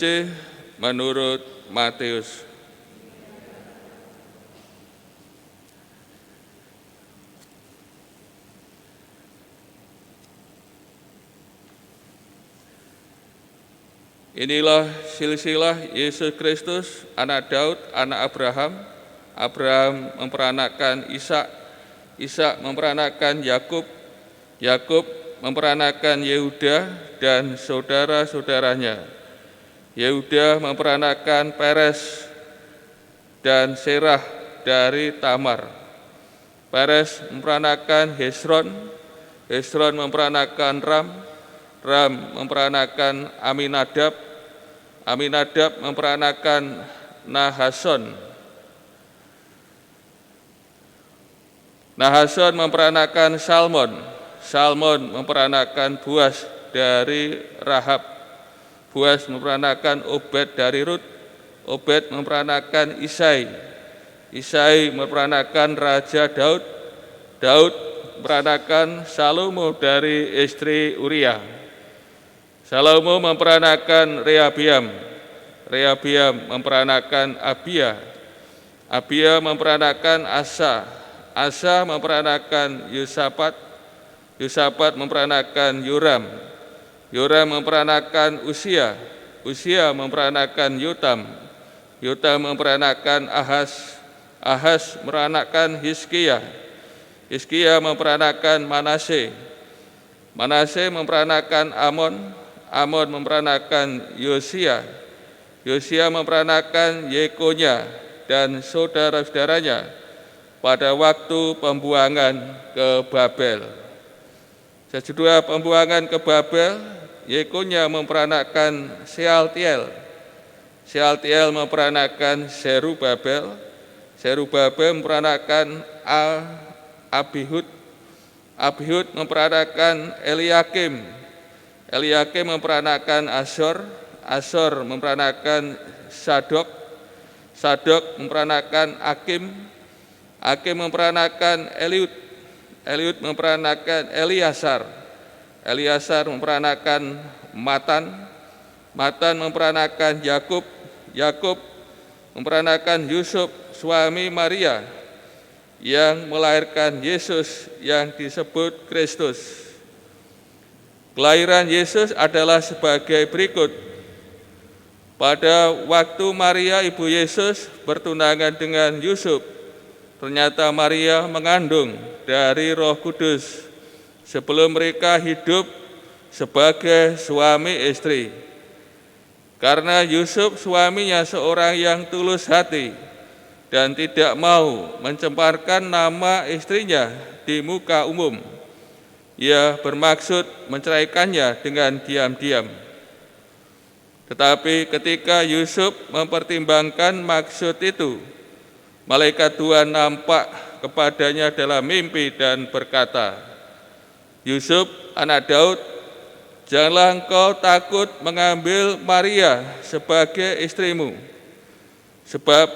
C. Menurut Matius. Inilah silsilah Yesus Kristus, anak Daud, anak Abraham. Abraham memperanakkan Ishak, Ishak memperanakkan Yakub, Yakub memperanakkan Yehuda dan saudara-saudaranya. Yehuda memperanakkan Peres dan Serah dari Tamar. Peres memperanakkan Hesron, Hesron memperanakkan Ram, Ram memperanakkan Aminadab, Aminadab memperanakkan Nahason, Nahason memperanakkan Salmon, Salmon memperanakkan Boas dari Rahab, Boas memperanakkan Obed dari Rut, Obed memperanakkan Isai, Isai memperanakkan Raja Daud, Daud memperanakkan Salomo dari istri Uria, Salomo memperanakkan Rehabiam, Rehabiam memperanakkan Abia, Abia memperanakkan Asa, Asa memperanakkan Yosafat, Yosafat memperanakkan Yoram, Yoram memperanakkan Usia, Usia memperanakkan Yotam, Yotam memperanakkan Ahaz, Ahaz memperanakkan Hizkia, Hizkia memperanakkan Manase, Manase memperanakkan Amon, Amon memperanakkan Yosia, Yosia memperanakkan Yekonya dan saudara-saudaranya pada waktu pembuangan ke Babel. Sesudah pembuangan ke Babel, Yekonya memperanakkan Sealtiel, Sealtiel memperanakkan Zerubabel, Zerubabel memperanakkan Abihud, Abihud memperanakkan Eliakim, Eliakim memperanakkan Azor, Azor memperanakkan Sadok, Sadok memperanakkan Akim, Akim memperanakkan Eliud, Eliud memperanakkan Eliasar, Eliasar memperanakkan Matan, Matan memperanakkan Yakub, Yakub memperanakkan Yusuf suami Maria yang melahirkan Yesus yang disebut Kristus. Kelahiran Yesus adalah sebagai berikut. Pada waktu Maria ibu Yesus bertunangan dengan Yusuf, ternyata Maria mengandung dari Roh Kudus sebelum mereka hidup sebagai suami istri. Karena Yusuf suaminya seorang yang tulus hati dan tidak mau mencemparkan nama istrinya di muka umum, ia bermaksud menceraikannya dengan diam-diam. Tetapi ketika Yusuf mempertimbangkan maksud itu, malaikat Tuhan nampak kepadanya dalam mimpi dan berkata, Yusuf, anak Daud, janganlah engkau takut mengambil Maria sebagai istrimu, sebab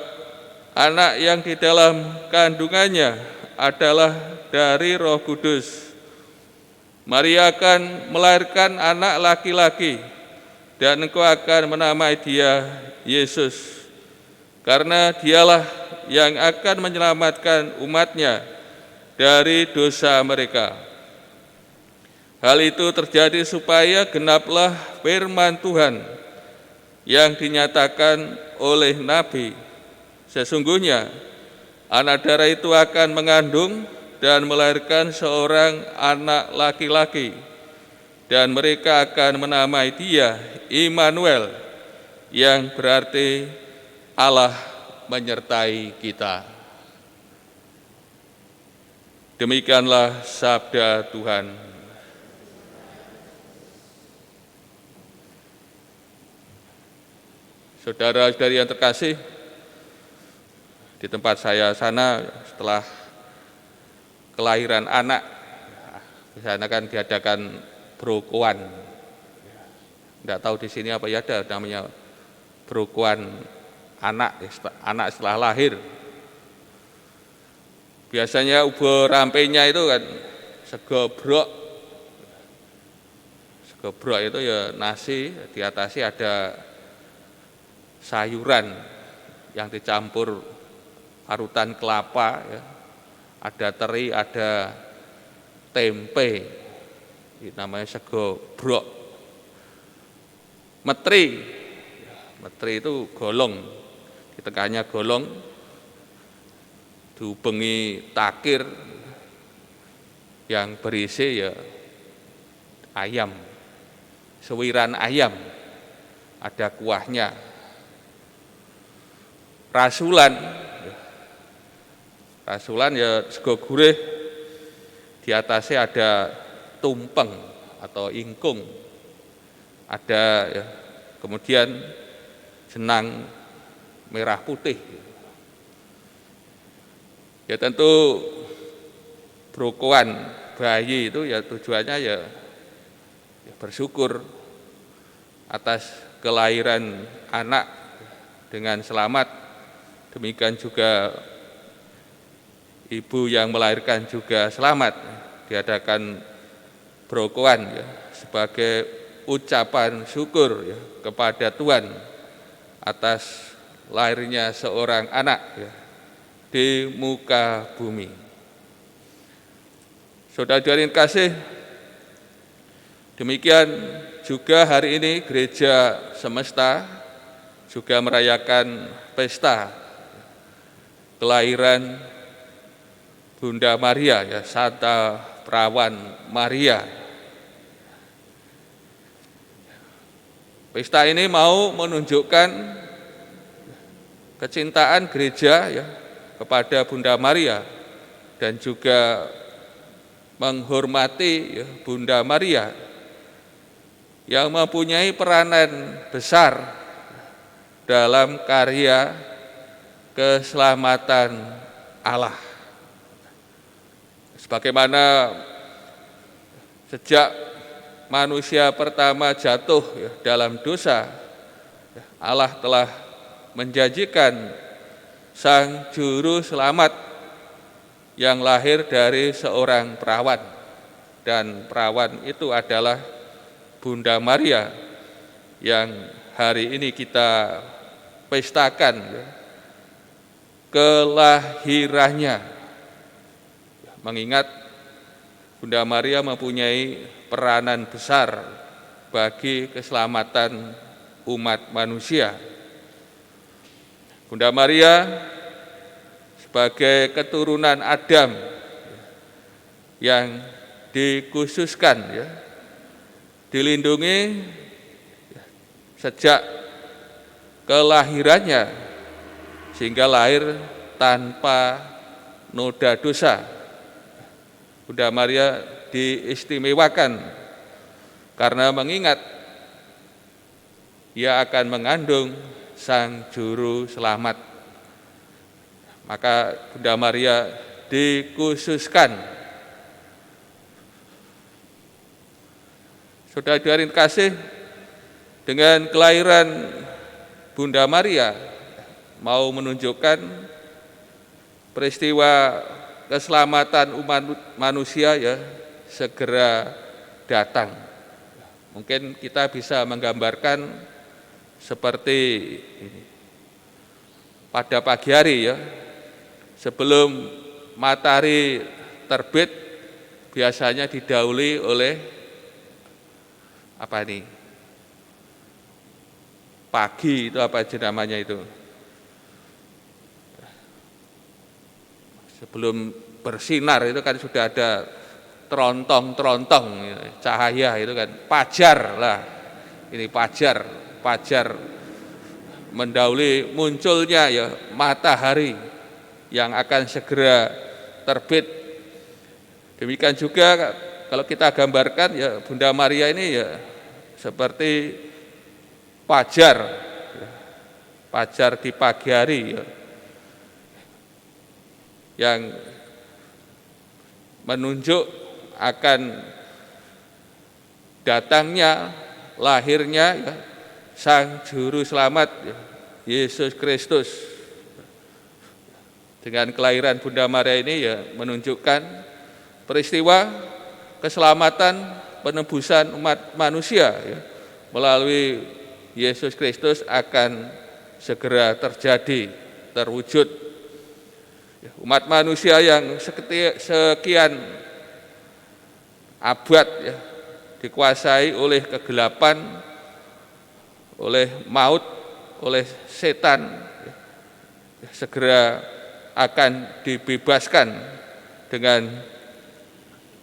anak yang di dalam kandungannya adalah dari Roh Kudus. Maria akan melahirkan anak laki-laki, dan engkau akan menamai dia Yesus, karena dialah yang akan menyelamatkan umatnya dari dosa mereka. Hal itu terjadi supaya genaplah firman Tuhan yang dinyatakan oleh Nabi. Sesungguhnya anak darah itu akan mengandung dan melahirkan seorang anak laki-laki, dan mereka akan menamai dia Immanuel, yang berarti Allah menyertai kita. Demikianlah sabda Tuhan. Saudara-saudari yang terkasih, di tempat saya sana setelah kelahiran anak, di sana kan diadakan berokoan. Tidak tahu di sini apa ya, ada namanya berokoan anak setelah lahir. Biasanya ubur rampenya itu kan segebrok. Segebrok itu ya nasi, di atasnya ada sayuran yang dicampur parutan kelapa, ya. Ada teri, ada tempe, ini namanya sego brok. Metri itu golong, di tengahnya golong, diubengi takir yang berisi ya ayam, sewiran ayam, ada kuahnya. Rasulan ya sego gurih, di atasnya ada tumpeng atau ingkung, ada ya, kemudian jenang merah putih. Ya tentu brokoan bayi itu ya tujuannya ya bersyukur atas kelahiran anak dengan selamat. Demikian juga ibu yang melahirkan juga selamat. Diadakan brokoan ya sebagai ucapan syukur ya kepada Tuhan atas lahirnya seorang anak ya di muka bumi. Saudara-saudari kasih, demikian juga hari ini Gereja Semesta juga merayakan pesta kelahiran Bunda Maria ya, Santa Perawan Maria. Pesta ini mau menunjukkan kecintaan gereja ya kepada Bunda Maria dan juga menghormati ya, Bunda Maria yang mempunyai peranan besar dalam karya keselamatan Allah. Sebagaimana sejak manusia pertama jatuh ya, dalam dosa, Allah telah menjanjikan Sang Juru Selamat yang lahir dari seorang perawan, dan perawan itu adalah Bunda Maria yang hari ini kita pestakan ya, kelahirannya, mengingat Bunda Maria mempunyai peranan besar bagi keselamatan umat manusia. Bunda Maria sebagai keturunan Adam yang dikhususkan ya, dilindungi sejak kelahirannya sehingga lahir tanpa noda dosa. Bunda Maria diistimewakan karena mengingat ia akan mengandung Sang Juru Selamat. Maka Bunda Maria dikhususkan. Saudara-saudari kasih, dengan kelahiran Bunda Maria mau menunjukkan peristiwa keselamatan umat manusia ya segera datang. Mungkin kita bisa menggambarkan seperti ini. Pada pagi hari ya, sebelum matahari terbit biasanya didahului oleh apa ini? Pagi itu apa aja namanya itu? Sebelum bersinar itu kan sudah ada terontong-terontong cahaya itu kan, fajar lah. Ini fajar mendahului munculnya ya matahari yang akan segera terbit. Demikian juga kalau kita gambarkan ya Bunda Maria ini ya seperti fajar di pagi hari ya, yang menunjuk akan datangnya, lahirnya ya, Sang Juru Selamat ya, Yesus Kristus. Dengan kelahiran Bunda Maria ini ya menunjukkan peristiwa keselamatan penebusan umat manusia ya, melalui Yesus Kristus akan segera terjadi, terwujud. Umat manusia yang sekian abad dikuasai oleh kegelapan, oleh maut, oleh setan, segera akan dibebaskan dengan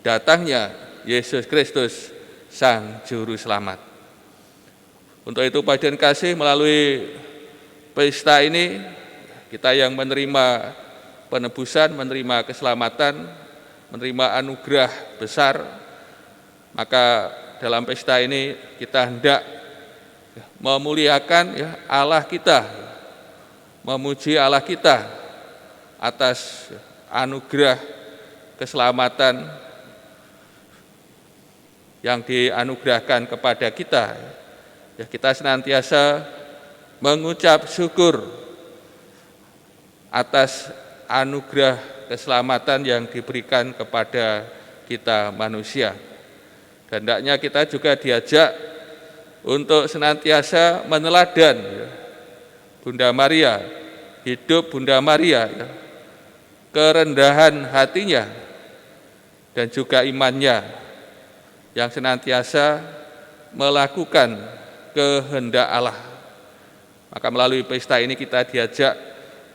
datangnya Yesus Kristus, Sang Juru Selamat. Untuk itu Bapak dan kasih, melalui pesta ini kita yang menerima penebusan, menerima keselamatan, menerima anugerah besar, maka dalam pesta ini kita hendak memuliakan Allah kita, memuji Allah kita atas anugerah keselamatan yang dianugerahkan kepada kita. Kita senantiasa mengucap syukur atas anugerah keselamatan yang diberikan kepada kita manusia. Dan hendaknya kita juga diajak untuk senantiasa meneladan Bunda Maria, hidup Bunda Maria, kerendahan hatinya dan juga imannya yang senantiasa melakukan kehendak Allah. Maka melalui pesta ini kita diajak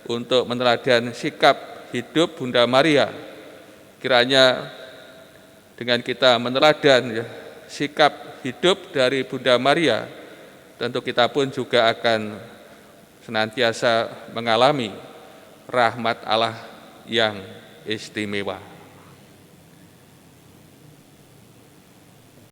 untuk meneladan sikap hidup Bunda Maria. Kiranya dengan kita meneladan sikap hidup dari Bunda Maria, tentu kita pun juga akan senantiasa mengalami rahmat Allah yang istimewa.